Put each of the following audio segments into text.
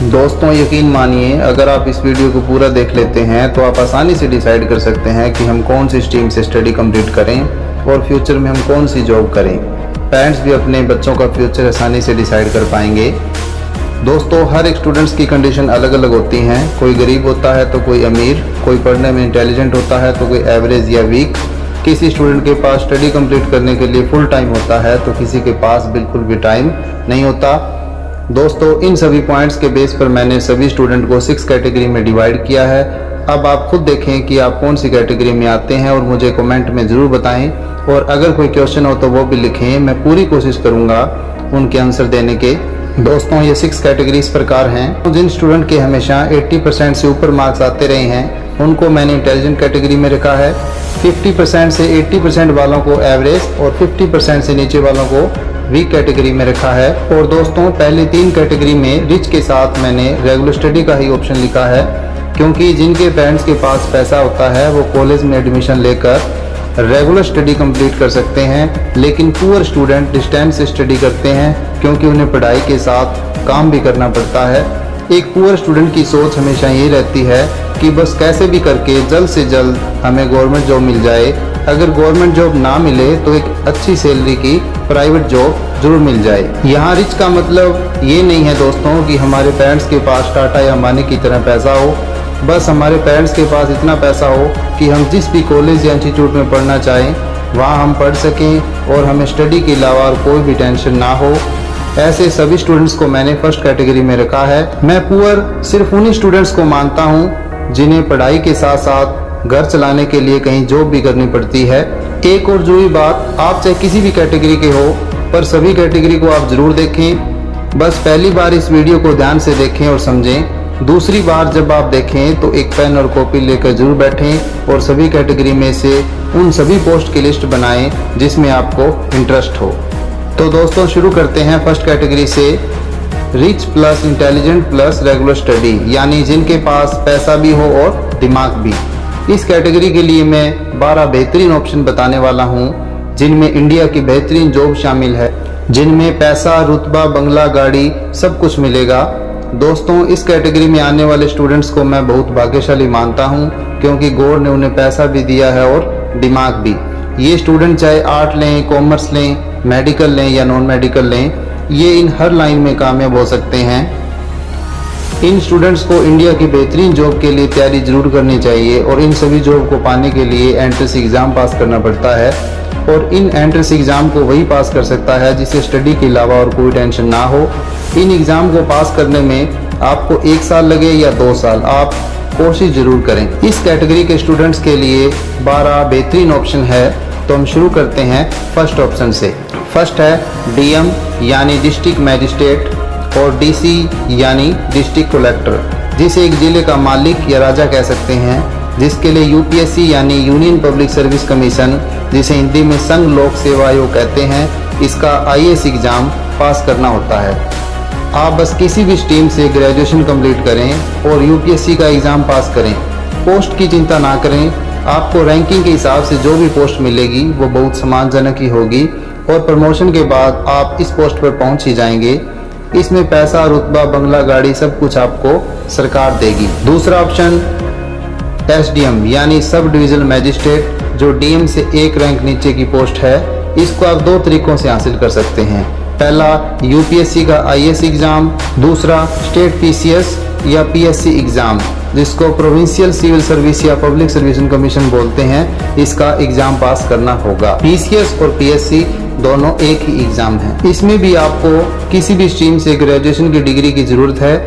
दोस्तों यकीन मानिए, अगर आप इस वीडियो को पूरा देख लेते हैं तो आप आसानी से डिसाइड कर सकते हैं कि हम कौन सी स्ट्रीम से स्टडी कंप्लीट करें और फ्यूचर में हम कौन सी जॉब करें। पेरेंट्स भी अपने बच्चों का फ्यूचर आसानी से डिसाइड कर पाएंगे। दोस्तों, हर एक स्टूडेंट्स की कंडीशन अलग अलग होती हैं। कोई गरीब होता है तो कोई अमीर, कोई पढ़ने में इंटेलिजेंट होता है तो कोई एवरेज या वीक। किसी स्टूडेंट के पास स्टडी कंप्लीट करने के लिए फुल टाइम होता है तो किसी के पास बिल्कुल भी टाइम नहीं होता। दोस्तों, इन सभी पॉइंट्स के बेस पर मैंने सभी स्टूडेंट को 6 कैटेगरी में डिवाइड किया है। अब आप खुद देखें कि आप कौन सी कैटेगरी में आते हैं और मुझे कमेंट में ज़रूर बताएं। और अगर कोई क्वेश्चन हो तो वो भी लिखें, मैं पूरी कोशिश करूंगा उनके आंसर देने के। दोस्तों, ये 6 कैटेगरी इस प्रकार हैं। जिन स्टूडेंट के हमेशा 80% से ऊपर मार्क्स आते रहे हैं उनको मैंने इंटेलिजेंट कैटेगरी में रखा है। 50% से 80% वालों को एवरेज और 50% से नीचे वालों को वीक कैटेगरी में रखा है। और दोस्तों, पहली 3 कैटेगरी में रिच के साथ मैंने रेगुलर स्टडी का ही ऑप्शन लिखा है, क्योंकि जिनके पेरेंट्स के पास पैसा होता है वो कॉलेज में एडमिशन लेकर रेगुलर स्टडी कंप्लीट कर सकते हैं। लेकिन पुअर स्टूडेंट डिस्टेंस स्टडी करते हैं क्योंकि उन्हें पढ़ाई के साथ काम भी करना पड़ता है। एक पुअर स्टूडेंट की सोच हमेशा ये रहती है कि बस कैसे भी करके जल्द से जल्द हमें गवर्नमेंट जॉब मिल जाए। अगर गवर्नमेंट जॉब ना मिले तो एक अच्छी सैलरी की प्राइवेट जॉब जरूर मिल जाए। यहाँ रिच का मतलब ये नहीं है दोस्तों कि हमारे पेरेंट्स के पास टाटा या अंबानी की तरह पैसा हो। बस हमारे पेरेंट्स के पास इतना पैसा हो कि हम जिस भी कॉलेज या इंस्टीट्यूट में पढ़ना चाहें वहाँ हम पढ़ सकें और हमें स्टडी के अलावा और कोई भी टेंशन ना हो। ऐसे सभी स्टूडेंट्स को मैंने फर्स्ट कैटेगरी में रखा है। मैं पुअर सिर्फ उन्हीं स्टूडेंट्स को मानता हूँ जिन्हें पढ़ाई के साथ साथ घर चलाने के लिए कहीं जॉब भी करनी पड़ती है। एक और जरूरी बात, आप चाहे किसी भी कैटेगरी के हो पर सभी कैटेगरी को आप जरूर देखें। बस पहली बार इस वीडियो को ध्यान से देखें और समझें। दूसरी बार जब आप देखें तो एक पेन और कॉपी लेकर जरूर बैठें और सभी कैटेगरी में से उन सभी पोस्ट की लिस्ट बनाएं जिसमें आपको इंटरेस्ट हो। तो दोस्तों, शुरू करते हैं फर्स्ट कैटेगरी से। Rich plus intelligent plus regular study, यानी जिनके पास पैसा भी हो और दिमाग भी। इस कैटेगरी के लिए मैं 12 बेहतरीन ऑप्शन बताने वाला हूँ जिनमें इंडिया की बेहतरीन जॉब शामिल है, जिनमें पैसा, रुतबा, बंगला, गाड़ी सब कुछ मिलेगा। दोस्तों, इस कैटेगरी में आने वाले स्टूडेंट्स को मैं बहुत भाग्यशाली मानता हूँ क्योंकि गॉड ने उन्हें पैसा भी दिया है और दिमाग भी। ये स्टूडेंट चाहे आर्ट लें, कॉमर्स लें, मेडिकल लें या नॉन मेडिकल लें, ये इन हर लाइन में कामयाब हो सकते हैं। इन स्टूडेंट्स को इंडिया की बेहतरीन जॉब के लिए तैयारी जरूर करनी चाहिए और इन सभी जॉब को पाने के लिए एंट्रेंस एग्ज़ाम पास करना पड़ता है। और इन एंट्रेंस एग्ज़ाम को वही पास कर सकता है जिसे स्टडी के अलावा और कोई टेंशन ना हो। इन एग्ज़ाम को पास करने में आपको 1 साल लगे या 2 साल, आप कोशिश जरूर करें। इस कैटेगरी के स्टूडेंट्स के लिए 12 बेहतरीन ऑप्शन है, तो हम शुरू करते हैं फर्स्ट ऑप्शन से। फर्स्ट है डीएम यानी डिस्ट्रिक्ट मैजिस्ट्रेट और डीसी यानी डिस्ट्रिक्ट कलेक्टर, जिसे एक जिले का मालिक या राजा कह सकते हैं, जिसके लिए यूपीएससी यानी यूनियन पब्लिक सर्विस कमीशन, जिसे हिंदी में संघ लोक सेवा आयोग कहते हैं, इसका आईएएस एग्ज़ाम पास करना होता है। आप बस किसी भी स्ट्रीम से ग्रेजुएशन कंप्लीट करें और यूपीएससी का एग्ज़ाम पास करें। पोस्ट की चिंता ना करें, आपको रैंकिंग के हिसाब से जो भी पोस्ट मिलेगी वो बहुत सम्मानजनक ही होगी और प्रमोशन के बाद आप इस पोस्ट पर पहुंच ही जाएंगे। इसमें पैसा, रुतबा, बंगला, गाड़ी सब कुछ आपको सरकार देगी। दूसरा ऑप्शन एसडीएम यानी सब डिविजनल मैजिस्ट्रेट, जो डीएम से 1 रैंक नीचे की पोस्ट है। इसको आप 2 तरीकों से हासिल कर सकते हैं। पहला यूपीएससी का आईएएस एग्ज़ाम, दूसरा स्टेट पीसीएस या पीएससी एग्ज़ाम, जिसको प्रोविंशियल सिविल सर्विस या पब्लिक सर्विस कमीशन बोलते हैं। इसका एग्ज़ाम पास करना होगा। पीसीएस और पीएससी दोनों एक ही एग्ज़ाम है। इसमें भी आपको किसी भी स्ट्रीम से ग्रेजुएशन की डिग्री की ज़रूरत है।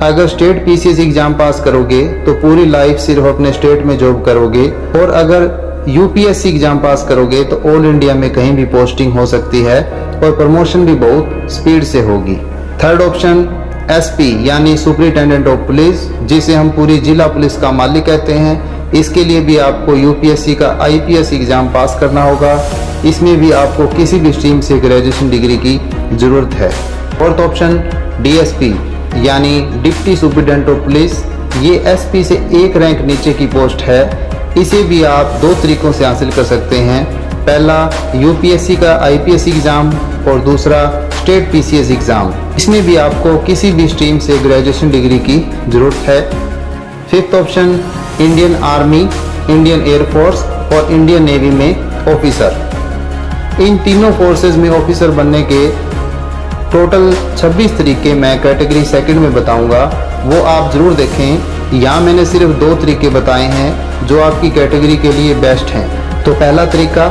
अगर स्टेट पीसीएस एग्ज़ाम पास करोगे तो पूरी लाइफ सिर्फ अपने स्टेट में जॉब करोगे, और अगर यूपीएससी एग्ज़ाम पास करोगे तो ऑल इंडिया में कहीं भी पोस्टिंग हो सकती है और प्रमोशन भी बहुत स्पीड से होगी। थर्ड ऑप्शन एसपी यानी सुपरिटेंडेंट ऑफ पुलिस, जिसे हम पूरी जिला पुलिस का मालिक कहते हैं। इसके लिए भी आपको यूपीएससी का आईपीएस एग्ज़ाम पास करना होगा। इसमें भी आपको किसी भी स्ट्रीम से ग्रेजुएशन डिग्री की ज़रूरत है। फोर्थ ऑप्शन डीएसपी यानी डिप्टी सुपरिटेंडेंट ऑफ पुलिस, ये एसपी से 1 रैंक नीचे की पोस्ट है। इसे भी आप 2 तरीकों से हासिल कर सकते हैं। पहला यूपीएससी का आईपीएस एग्ज़ाम और दूसरा स्टेट पीसीएस एग्ज़ाम। इसमें भी आपको किसी भी स्ट्रीम से ग्रेजुएशन डिग्री की ज़रूरत है। Fifth option Indian army, Indian air force और इंडियन नेवी में ऑफिसर। इन तीनों फोर्सेस में ऑफिसर बनने के टोटल 26 तरीके मैं कैटेगरी सेकंड में बताऊंगा, वो आप ज़रूर देखें। यहाँ मैंने सिर्फ 2 तरीके बताए हैं जो आपकी कैटेगरी के लिए बेस्ट हैं। तो पहला तरीका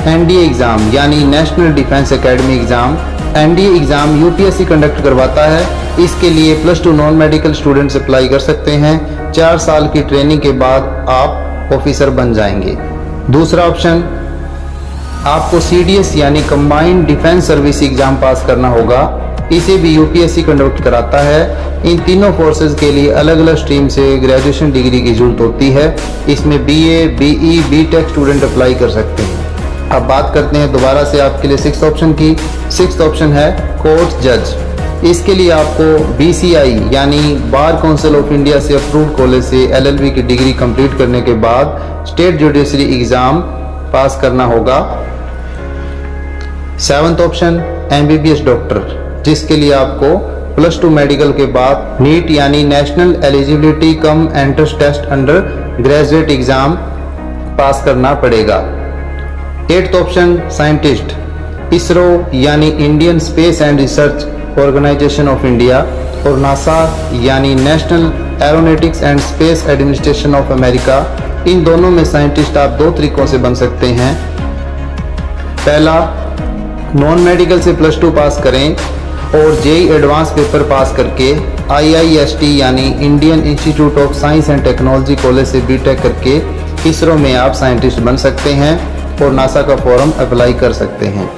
एनडीए एग्ज़ाम यानी national defence academy exam. NDA exam UPSC conduct करवाता है। इसके लिए +2 नॉन मेडिकल स्टूडेंट्स अप्लाई कर सकते हैं। 4 साल की ट्रेनिंग के बाद आप ऑफिसर बन जाएंगे। दूसरा ऑप्शन आपको सीडीएस यानी combined defence service exam pass करना होगा। इसे भी यूपीएससी कंडक्ट कराता है। इन तीनों फोर्सेस के लिए अलग अलग स्ट्रीम से ग्रेजुएशन डिग्री की जरूरत होती है। इसमें BA, BE, BTech student apply कर सकते हैं। अब बात करते हैं दोबारा से आपके लिए सिक्स्थ ऑप्शन की। सिक्स्थ ऑप्शन है कोर्ट जज। इसके लिए आपको बीसीआई यानी बार काउंसिल ऑफ इंडिया से अप्रूव्ड कॉलेज से एलएलबी की डिग्री कंप्लीट करने के बाद स्टेट जुडिशरी एग्जाम पास करना होगा। सेवंथ ऑप्शन एमबीबीएस डॉक्टर, जिसके लिए आपको +2 मेडिकल के बाद नीट यानी national eligibility cum entrance test under graduate exam pass करना पड़ेगा। एट्थ ऑप्शन साइंटिस्ट, इसरो यानी Indian space and research organisation of India और नासा यानी national aeronautics and space administration of America. इन दोनों में साइंटिस्ट आप 2 तरीकों से बन सकते हैं। पहला, नॉन मेडिकल से +2 पास करें और जेई एडवांस पेपर पास करके आईआईएसटी यानी Indian institute of science and technology college से बीटेक करके इसरो में आप साइंटिस्ट बन सकते हैं और नासा का फॉर्म अप्लाई कर सकते हैं।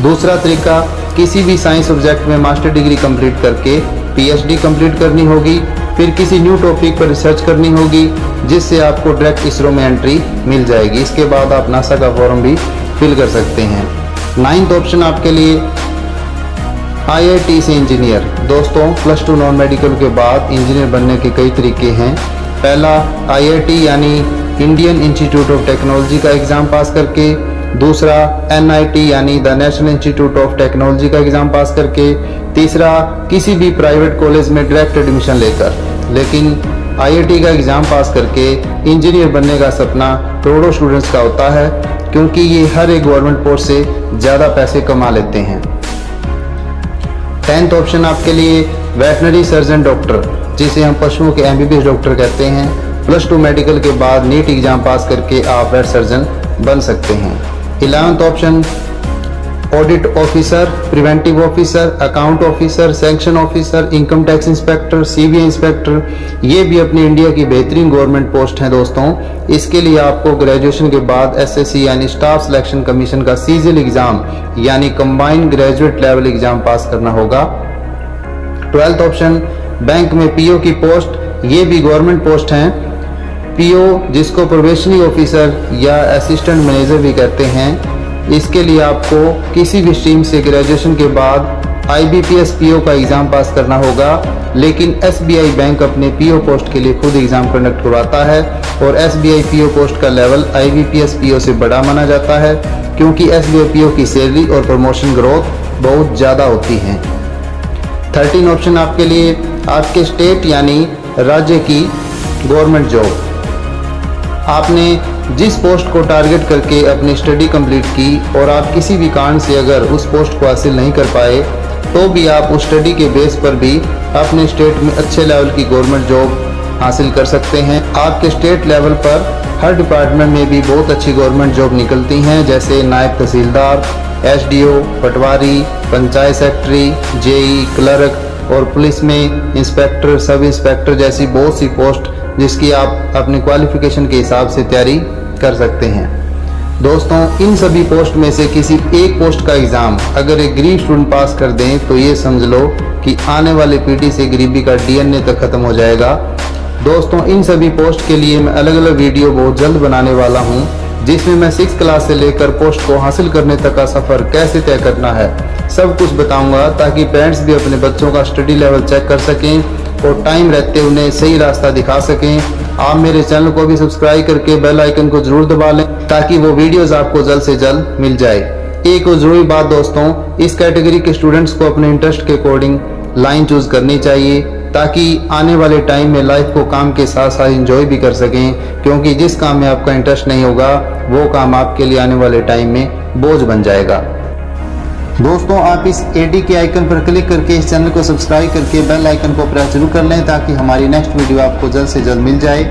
दूसरा तरीका, किसी भी साइंस सब्जेक्ट में मास्टर डिग्री कंप्लीट करके पीएचडी कंप्लीट करनी होगी, फिर किसी न्यू टॉपिक पर रिसर्च करनी होगी जिससे आपको डायरेक्ट इसरो में एंट्री मिल जाएगी। इसके बाद आप नासा का फॉर्म भी फिल कर सकते हैं। नाइन्थ ऑप्शन आपके लिए आईआईटी से इंजीनियर। दोस्तों +2 नॉन मेडिकल के बाद इंजीनियर बनने के कई तरीके हैं। पहला, आईआईटी यानी इंडियन इंस्टीट्यूट ऑफ टेक्नोलॉजी का एग्ज़ाम पास करके। दूसरा, एनआईटी यानी the national institute of technology का एग्ज़ाम पास करके। तीसरा, किसी भी प्राइवेट कॉलेज में डायरेक्ट एडमिशन लेकर। लेकिन आईआईटी का एग्ज़ाम पास करके इंजीनियर बनने का सपना करोड़ों स्टूडेंट्स का होता है, क्योंकि ये हर एक गवर्नमेंट पोस्ट से ज़्यादा पैसे कमा लेते हैं। 10th ऑप्शन आपके लिए वेटनरी सर्जन डॉक्टर, जिसे हम पशुओं के एमबीबीएस डॉक्टर कहते हैं। +2 मेडिकल के बाद नीट एग्जाम पास करके आप वेट सर्जन बन सकते हैं। 11th option audit officer, preventive officer, account officer, sanction officer, income tax inspector, CBI inspector. ये भी अपनी इंडिया की बेहतरीन गवर्नमेंट पोस्ट हैं दोस्तों। इसके लिए आपको ग्रेजुएशन के बाद एसएससी यानी स्टाफ सिलेक्शन कमीशन का सीजीएल एग्जाम यानी combined graduate level exam pass करना होगा। 12th ऑप्शन बैंक में पीओ की पोस्ट, ये भी गवर्नमेंट पोस्ट हैं। पीओ जिसको प्रोबेशनरी ऑफिसर या असिस्टेंट मैनेजर भी कहते हैं। इसके लिए आपको किसी भी स्ट्रीम से ग्रेजुएशन के बाद आईबीपीएस पीओ का एग्ज़ाम पास करना होगा, लेकिन एसबीआई बैंक अपने पीओ पोस्ट के लिए खुद एग्ज़ाम कंडक्ट करवाता है और एसबीआई पीओ पोस्ट का लेवल आईबीपीएस पीओ से बड़ा माना जाता है, क्योंकि एसबीआई पीओ की सैलरी और प्रमोशन ग्रोथ बहुत ज़्यादा होती है। 13 ऑप्शन आपके लिए आपके स्टेट यानी राज्य की गवर्नमेंट जॉब। आपने जिस पोस्ट को टारगेट करके अपनी स्टडी कंप्लीट की और आप किसी भी कारण से अगर उस पोस्ट को हासिल नहीं कर पाए, तो भी आप उस स्टडी के बेस पर भी अपने स्टेट में अच्छे लेवल की गवर्नमेंट जॉब हासिल कर सकते हैं। आपके स्टेट लेवल पर हर डिपार्टमेंट में भी बहुत अच्छी गवर्नमेंट जॉब निकलती हैं, जैसे नायब तहसीलदार, एसडीओ, पटवारी, पंचायत सेक्रेटरी, जेई, क्लर्क और पुलिस में इंस्पेक्टर, सब इंस्पेक्टर जैसी बहुत सी पोस्ट जिसकी आप अपनी क्वालिफिकेशन के हिसाब से तैयारी कर सकते हैं। दोस्तों इन सभी पोस्ट में से किसी एक पोस्ट का एग्ज़ाम अगर एक गरीब स्टूडेंट पास कर दें तो ये समझ लो कि आने वाली पीढ़ी से गरीबी का डीएनए तक खत्म हो जाएगा। दोस्तों इन सभी पोस्ट के लिए मैं अलग अलग वीडियो बहुत जल्द बनाने वाला हूँ, जिसमें मैं 6th क्लास से लेकर पोस्ट को हासिल करने तक का सफ़र कैसे तय करना है सब कुछ बताऊंगा, ताकि पेरेंट्स भी अपने बच्चों का स्टडी लेवल चेक कर सकें और टाइम रहते उन्हें सही रास्ता दिखा सकें। आप मेरे चैनल को भी सब्सक्राइब करके बेल आइकन को जरूर दबा लें ताकि वो वीडियोस आपको जल्द से जल्द मिल जाए। एक और ज़रूरी बात दोस्तों, इस कैटेगरी के स्टूडेंट्स को अपने इंटरेस्ट के अकॉर्डिंग लाइन चूज़ करनी चाहिए ताकि आने वाले टाइम में लाइफ को काम के साथ साथ एंजॉय भी कर सकें, क्योंकि जिस काम में आपका इंटरेस्ट नहीं होगा वो काम आपके लिए आने वाले टाइम में बोझ बन जाएगा। दोस्तों, आप इस एडी के आइकन पर क्लिक करके इस चैनल को सब्सक्राइब करके बेल आइकन को प्रेस जरूर कर लें ताकि हमारी नेक्स्ट वीडियो आपको जल्द से जल्द मिल जाए।